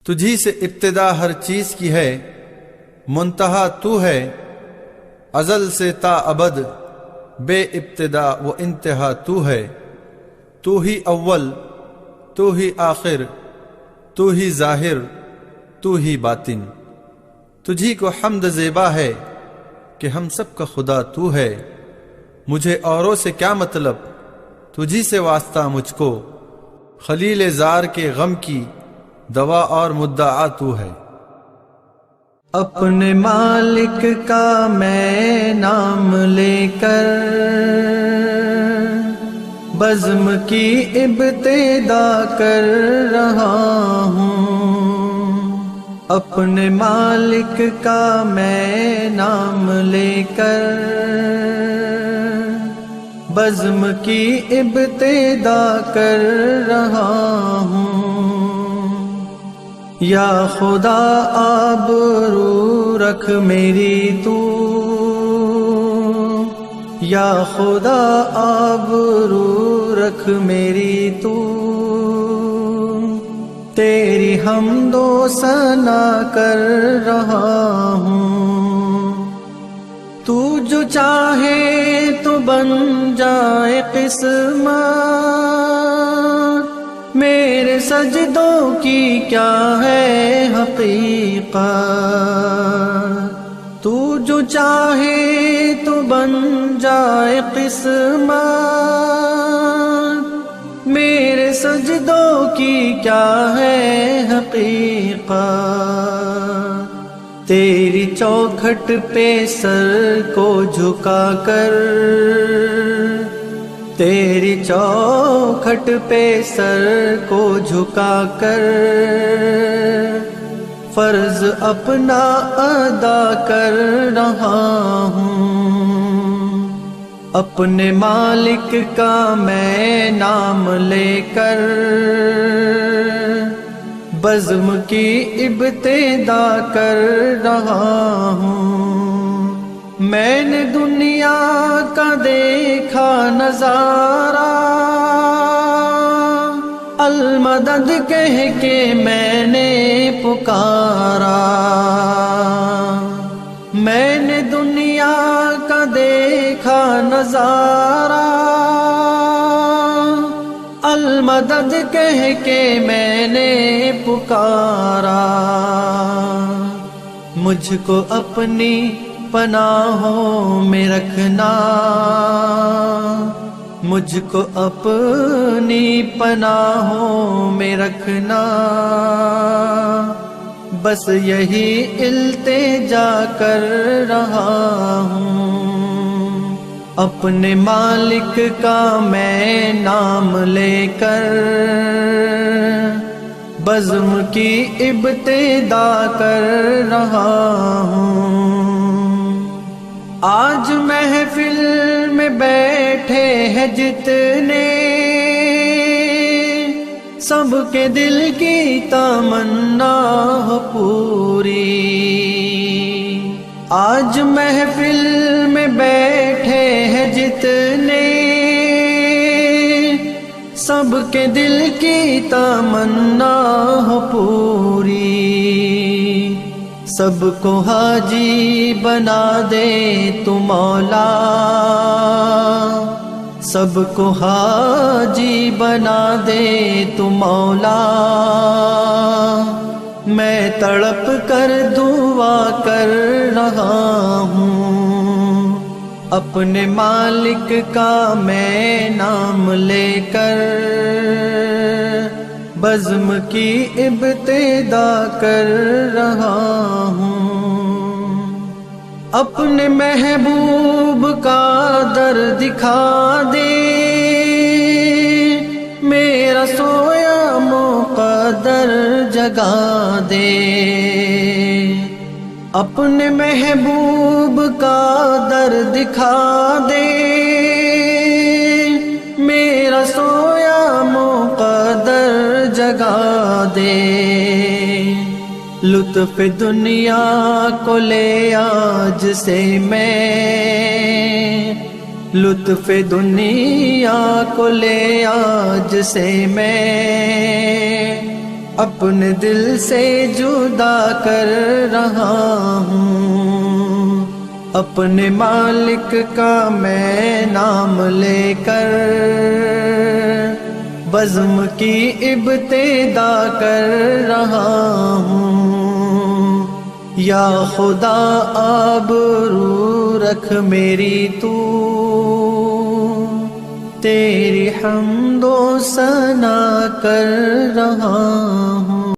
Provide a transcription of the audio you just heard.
تجھی سے ابتدا ہر چیز کی ہے، منتہا تو ہے، ازل سے تا ابد بے ابتدا و انتہا تو ہے۔ تو ہی اول، تو ہی آخر، تو ہی ظاہر، تو ہی باطن۔ تجھی کو حمد زیبا ہے کہ ہم سب کا خدا تو ہے۔ مجھے اوروں سے کیا مطلب، تجھی سے واسطہ مجھ کو، خلیل زار کے غم کی دوا اور مدعا تو ہے۔ اپنے مالک کا میں نام لے کر بزم کی ابتدا کر رہا ہوں۔ اپنے مالک کا میں نام لے کر بزم کی ابتدا کر رہا ہوں۔ یا خدا آبرو رکھ میری تو، یا خدا آبرو رکھ میری تو، تیری حمد و ثنا کر رہا ہوں۔ تو جو چاہے تو بن جائے قسمت، میرے سجدوں کی کیا ہے حقیقت۔ تو جو چاہے تو بن جائے قسمت، میرے سجدوں کی کیا ہے حقیقت۔ تیری چوکھٹ پہ سر کو جھکا کر، تیری چوکھٹ پہ سر کو جھکا کر فرض اپنا ادا کر رہا ہوں۔ اپنے مالک کا میں نام لے کر بزم کی ابتدا کر رہا ہوں۔ میں نے دنیا کا دیکھا نظارہ، المدد کہہ کے میں نے پکارا۔ میں نے دنیا کا دیکھا نظارہ، المدد کہہ کے میں نے پکارا۔ مجھ کو اپنی پناہوں میں رکھنا، مجھ کو اپنی پناہوں میں رکھنا، بس یہی التجا کر رہا ہوں۔ اپنے مالک کا میں نام لے کر بزم کی ابتدا کر رہا ہوں۔ آج محفل میں بیٹھے ہیں جتنے، سب کے دل کی تمنا ہو پوری۔ آج محفل میں بیٹھے ہیں جتنے، سب کے دل کی تمنا ہو پوری۔ سب کو حاجی بنا دے تو مولا، سب کو حاجی بنا دے تو مولا۔ میں تڑپ کر دعا کر رہا ہوں۔ اپنے مالک کا میں نام لے کر بزم کی ابتدا کر رہا ہوں۔ اپنے محبوب کا در دکھا دے، میرا سویا مقدر جگا دے۔ اپنے محبوب کا در دکھا دے، میرا سویا مقدر جگا دے۔ لطف دنیا کو لے آج سے میں، لطف دنیا کو لے آج سے میں، اپنے دل سے جدا کر رہا ہوں، اپنے مالک کا میں نام لے کر بزم کی ابتدا کر رہا ہوں۔ یا خدا آبرو رکھ میری تو، تیری حمد و ثنا کر رہا ہوں۔